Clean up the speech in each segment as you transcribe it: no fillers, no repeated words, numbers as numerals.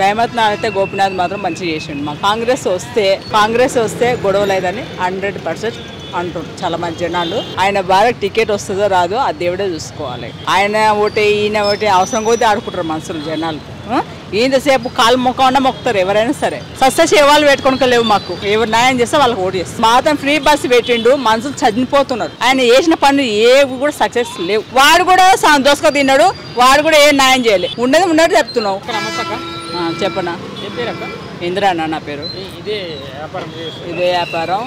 రేవంత్ అయితే గోపినాథ్ మాత్రం మంచిగా చేసిండు. మా కాంగ్రెస్ వస్తే గొడవ లేదని 100% అంటారు చాలా మంది జనాలు. ఆయన బాగా టికెట్ వస్తుందో రాదో ఆ దేవుడే చూసుకోవాలి. ఆయన ఒకటి ఈయన ఒకటి అవసరం కొద్దీ ఆడుకుంటారు మనుషులు జనాలు. ఇంతసేపు కాలు మొక్కకుండా మొక్కుతారు ఎవరైనా సరే. సస్త సేవలు పెట్టుకోక లేవు మాకు. ఎవరు న్యాయం చేస్తే వాళ్ళకి ఓటు చేస్తారు. మాత్రం ఫ్రీ బస్సు పెట్టిండు, మనుషులు చనిపోతున్నారు. ఆయన చేసిన పనులు ఏవి కూడా సక్సెస్ లేవు. వాడు కూడా దోసుక తిన్నాడు, వాడు కూడా ఏం న్యాయం చేయలేదు. ఉన్నది చెప్తున్నావు. చెప్పనా? ఇందిరా అన్న నా పేరు. ఇదే వ్యాపారం.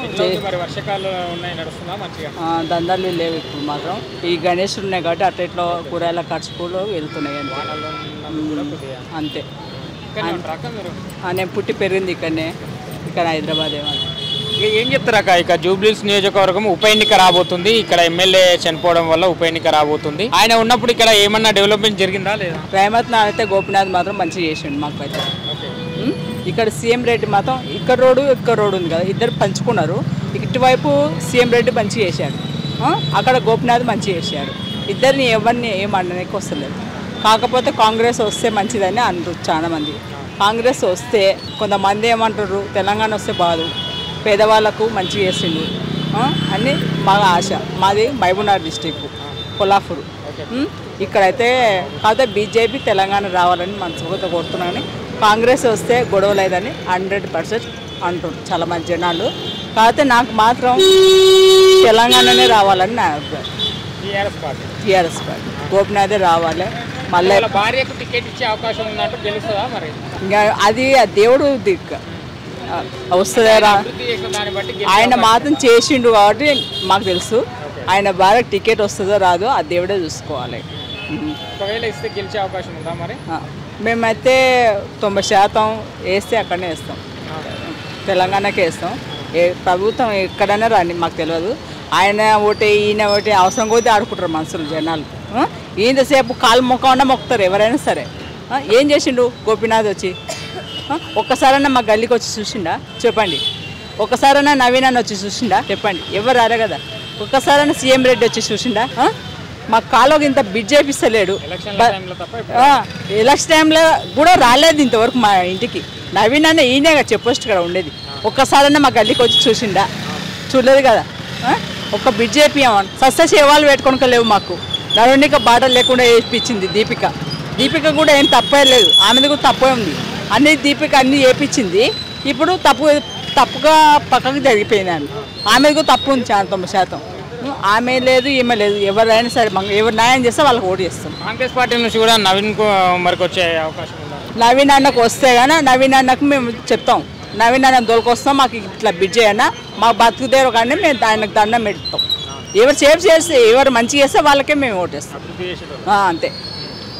దందాలు లేవు ఇప్పుడు మాత్రం. ఈ గణేషులు ఉన్నాయి కాబట్టి అట్లా ఇట్లా కూరగాయల ఖర్చులు వెళ్తున్నాయి అంతే. నేను పుట్టి పెరిగింది ఇక్కడ హైదరాబాద్. ఏం చెప్తారక్క, ఇక జూబ్లీహిల్స్ నియోజకవర్గం ఉప ఎన్నిక రాబోతుంది. ఇక్కడ ఎమ్మెల్యే చనిపోవడం వల్ల ఉప ఎన్నిక రాబోతుంది. ఆయన ఉన్నప్పుడు ఇక్కడ ఏమన్నా డెవలప్మెంట్ జరిగిందా లేదా? రేవంత్ అయితే గోపినాథ్ మాత్రం మంచిగా చేసిండు మాకైతే. ఇక్కడ సీఎం రెడ్డి మాత్రం ఇక్కడ రోడ్డు ఉంది కదా, ఇద్దరు పంచుకున్నారు. ఇటువైపు సీఎం రెడ్డి మంచిగా చేశాడు, అక్కడ గోపినాథ్ మంచిగా చేశాడు. ఇద్దరిని ఎవరిని ఏమనడానికి వస్తలేదు. కాకపోతే కాంగ్రెస్ వస్తే మంచిదని అంటారు చాలామంది. కాంగ్రెస్ వస్తే కొంతమంది ఏమంటారు తెలంగాణ వస్తే బాదు, పేదవాళ్ళకు మంచిగా చేసిండు అని బాగా ఆశ. మాది మహబూబ్నగర్ డిస్టిక్ కొల్లాపూర్. ఇక్కడైతే కాకపోతే బీజేపీ తెలంగాణ రావాలని మనసుతో కోరుతున్నాను. కాంగ్రెస్ వస్తే గొడవ లేదని 100% అంటారు చాలా మంది జనాలు. కాకపోతే నాకు మాత్రం తెలంగాణనే రావాలని నా అభిప్రాయం. టీఆర్ఎస్ పార్టీ గోపినాథే రావాలి. మళ్ళీ భార్యకు టికెట్ ఇచ్చే అవకాశం ఉందంటే తెలుస్తుందా మరి? ఇంకా అది దేవుడు దిక్కు వస్తుందా. ఆయన మాత్రం చేసిండు కాబట్టి మాకు తెలుసు. ఆయన భార్యకు టికెట్ వస్తుందో రాదో ఆ దేవుడే చూసుకోవాలి. ఒకవేళ ఇస్తే గెలిచే అవకాశం ఉందా మరి? మేమైతే 90% వేస్తే అక్కడనే వేస్తాం, తెలంగాణకే వేస్తాం. ప్రభుత్వం ఎక్కడైనా రాని మాకు తెలియదు. ఆయన ఒకటి ఈయన ఒకటి అవసరం కొద్దీ ఆడుకుంటారు మనుషులు జనాలు. ఇంతసేపు కాలు మొక్కకుండా మొక్కుతారు ఎవరైనా సరే. ఏం చేసిండు గోపినాథ్ వచ్చి? ఒక్కసారైనా మా గల్లీకి వచ్చి చూసిండా చెప్పండి? ఒక్కసారైనా నవీన్ అన్న వచ్చి చూసిండా చెప్పండి? ఎవరు రారే కదా. ఒక్కసారైనా సీఎం రెడ్డి వచ్చి చూసిండా? మా కాలువకి ఇంత బిడ్ చేపిస్తలేడు. ఎలక్షన్ టైంలో కూడా రాలేదు ఇంతవరకు మా ఇంటికి. నవీన్ అన్న ఈయనగా చెప్పొచ్చు కదా ఉండేది. ఒక్కసారైనా మా గల్లీకి వచ్చి చూసిండా? చూడలేదు కదా. ఒక్క బిడ్ చేపియమని సస్త సేవలు పెట్టుకోక లేవు మాకు. నరుణిక బాటలు లేకుండా వేయించింది దీపిక కూడా ఏం తప్పే లేదు. ఆమెది కూడా తప్పే ఉంది. దీపిక అన్నీ వేయించింది. ఇప్పుడు తప్పుగా పక్కకు జరిగిపోయింది. ఆమెది కూడా తప్పు ఉంది 90%. ఆమె లేదు ఈమె లేదు. ఎవరైనా సరే ఎవరు న్యాయం చేస్తే వాళ్ళకి ఓటు చేస్తాం. కాంగ్రెస్ పార్టీ నుంచి కూడా నవీన్ మరికి వచ్చే అవకాశం ఉందా? నవీన్ అన్నకు వస్తే కానీ నవీన్ అన్నకు మేము చెప్తాం, నవీన్ అన్న దొరికొస్తాం, మాకు ఇట్లా బిడ్ చేయన్నా, మాకు బతుకుదేరు కానీ మేము ఆయనకు దండం పెడతాం. ఎవరు సేఫ్ చేస్తే ఎవరు మంచిగా చేస్తే వాళ్ళకే మేము ఓటేస్తాం అంతే.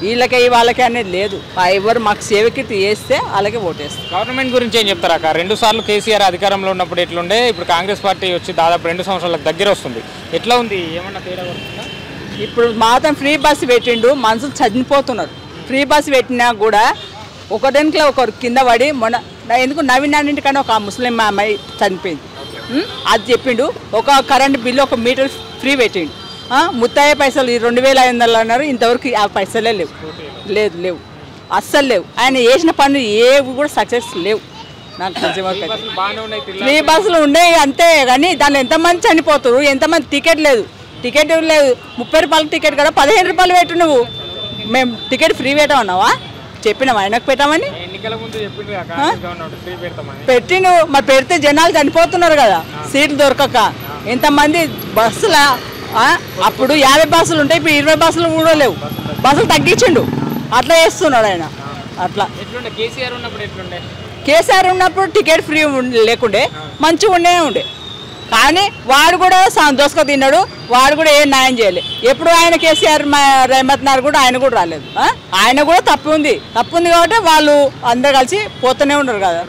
వీళ్ళకే వాళ్ళకే అనేది లేదు. ఎవరు మాకు సేవకి చేస్తే వాళ్ళకే ఓటేస్తాం. గవర్నమెంట్ గురించి ఏం చెప్తారు అక్క? 2 సార్లు కేసీఆర్ అధికారంలో ఉన్నప్పుడు ఎట్లుండే, ఇప్పుడు కాంగ్రెస్ పార్టీ వచ్చి దాదాపు 2 సంవత్సరాలకు దగ్గర వస్తుంది. ఎట్లా ఉంది? ఏమన్నా తేడా వస్తుందా? ఇప్పుడు మాత్రం ఫ్రీ బస్సు పెట్టిండు, మనుషులు చనిపోతున్నారు. ఫ్రీ బస్సు పెట్టినా కూడా ఒకదానిలో ఒకరు కింద పడి మొన్న ఎందుకు నవీన్ అన్నింటికన్నా ఒక ముస్లిం అమ్మాయి చనిపోయింది. అది చెప్పిండు. ఒక కరెంట్ బిల్లు 1 మీటర్ ఫ్రీ పెట్టిండు. 30 పైసలు 2500 అన్నారు. ఇంతవరకు ఆ పైసలే లేవు అస్సలు లేవు. ఆయన చేసిన పనులు ఏవి కూడా సక్సెస్ లేవు. నాకు ఫ్రీ బస్సులు ఉన్నాయి అంతే, కానీ దానిలో ఎంతమంది చనిపోతారు, ఎంతమంది టికెట్ లేదు 30 రూపాయల టికెట్ కదా 15 రూపాయలు పెట్టు. నువ్వు మేము టికెట్ ఫ్రీ పెట్టమన్నావా? చెప్పినాం ఆయనకు పెట్టామని. పెట్టి నువ్వు మరి పెడితే జనాలు చనిపోతున్నారు కదా సీట్లు దొరకక. ఎంతమంది బస్సుల అప్పుడు 50 బస్సులు ఉంటాయి, ఇప్పుడు 20 బస్సులు కూడా లేవు. బస్సులు తగ్గించిండు, అట్లా చేస్తున్నాడు ఆయన. అట్లా కేసీఆర్ ఉన్నప్పుడు టికెట్ ఫ్రీ లేకుండే మంచిగా ఉండే. కానీ వాడు కూడా దోసుక తిన్నాడు, వాడు కూడా ఏం న్యాయం చేయలేదు. ఎప్పుడు ఆయన కేసీఆర్ రేవంత్ నాయుడు కూడా ఆయన కూడా రాలేదు. ఆయన కూడా తప్పు ఉంది కాబట్టి వాళ్ళు అందరు కలిసి పోతూనే ఉన్నారు కదా.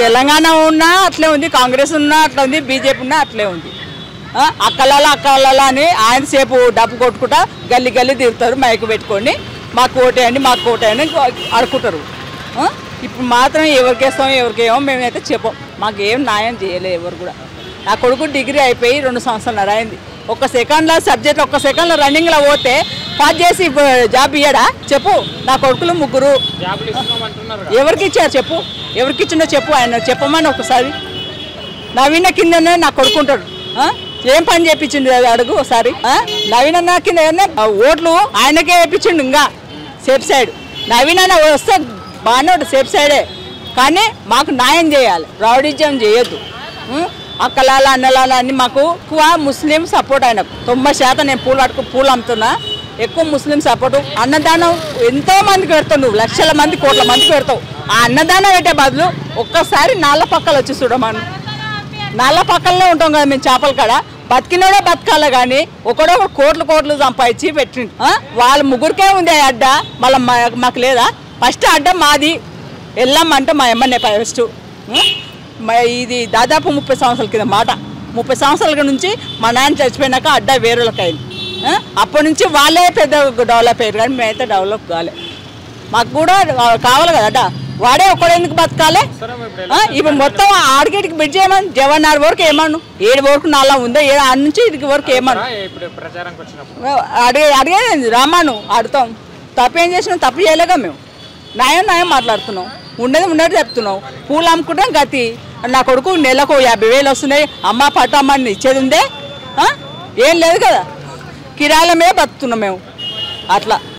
తెలంగాణ ఉన్నా అట్లే ఉంది, కాంగ్రెస్ ఉన్నా అట్లా ఉంది, బీజేపీ ఉన్నా అట్లే ఉంది. అక్కల అని ఆయన సేపు డబ్బు కొట్టుకుంటా గల్లీ తిరుగుతారు మైకు పెట్టుకొని. మాకు ఓటేయండి అడుకుంటారు. ఇప్పుడు మాత్రం ఎవరికేస్తాం ఎవరికేమో మేమైతే చెప్పం. మాకు ఏం న్యాయం చేయలేదు ఎవరు కూడా. నా కొడుకు డిగ్రీ అయిపోయి 2 సంవత్సరాలు అయింది, ఒక సెకండ్లో సబ్జెక్ట్ ఒక సెకండ్లో రన్నింగ్లో పోతే పాస్ చేసి జాబ్ ఇయ్యడా చెప్పు. నా కొడుకులు 3 ఎవరికి ఇచ్చారు చెప్పు, ఎవరికి ఇచ్చిండో చెప్పు, ఆయన చెప్పమని ఒకసారి. నవీన కిందనే నా కొడుకుంటాడు, ఏం పని చేయించిండు అడుగు ఒకసారి. నవీన అన్న కింద ఓట్లు ఆయనకే వేయించిండు. ఇంకా సేఫ్ సైడ్ నవీన అన్న వస్తే బాగానే సేఫ్ సైడే, కానీ మాకు న్యాయం చేయాలి, రౌడిజం చేయొద్దు. అక్కలాల అన్నలాల అని మాకు ఎక్కువ ముస్లిం సపోర్ట్ ఆయన 90% నేను పూలు అమ్ముతున్నా, ఎక్కువ ముస్లిం సపోర్టు. అన్నదానం ఎంతో మందికి పెడతావు, నువ్వు లక్షల మంది కోట్ల మందికి పెడతావు. ఆ అన్నదానం పెట్టే బదులు ఒక్కసారి నాళ్ళ పక్కలు వచ్చి చూడమను. నాళ్ళ పక్కలనే ఉంటాం కదా మేము చేపల కాడ, బతికినోడే బతకాలి కానీ ఒకడో కోట్లు సంపాదించి పెట్టిండు. వాళ్ళ 3కే ఉంది అడ్డ, మళ్ళీ మాకు లేదా? ఫస్ట్ అడ్డ మాది వెళ్ళామంటే మా ఎమ్మెల్యే ఫస్ట్. ఇది దాదాపు 30 సంవత్సరాల కింద మాట. 30 సంవత్సరాల నుంచి మా నాన్న చచ్చిపోయినాక అడ్డ వేరేళ్ళకి అయింది. అప్పటి నుంచి వాళ్ళే పెద్ద డెవలప్ అయ్యారు, కానీ మేమైతే డెవలప్ కాలే. మాకు కూడా కావాలి కదా అడ్డ, వాడే ఒకడు ఎందుకు బతకాలి? ఇప్పుడు మొత్తం ఆడికేటికి బిడ్ చేయమని జవహర్ వరకు ఏమను, 7 వరకు నాలా ఉందో, 7 నుంచి 8 వరకు ఏమను అడిగేది రామాను ఆడుతాం. తప్పేం చేసినాం? తప్పు చేయలేగా మేము, న్యాయం మాట్లాడుతున్నాం, ఉండేది చెప్తున్నాం. పూలు అమ్ముకుంటాం గతి. నా కొడుకు నెలకు 50,000 వస్తున్నాయి, అమ్మ పట్టమ్మని ఇచ్చేది ఉందే? ఏం లేదు కదా, కిరాయిల మీద బతుకుతున్నాం మేము అట్లా.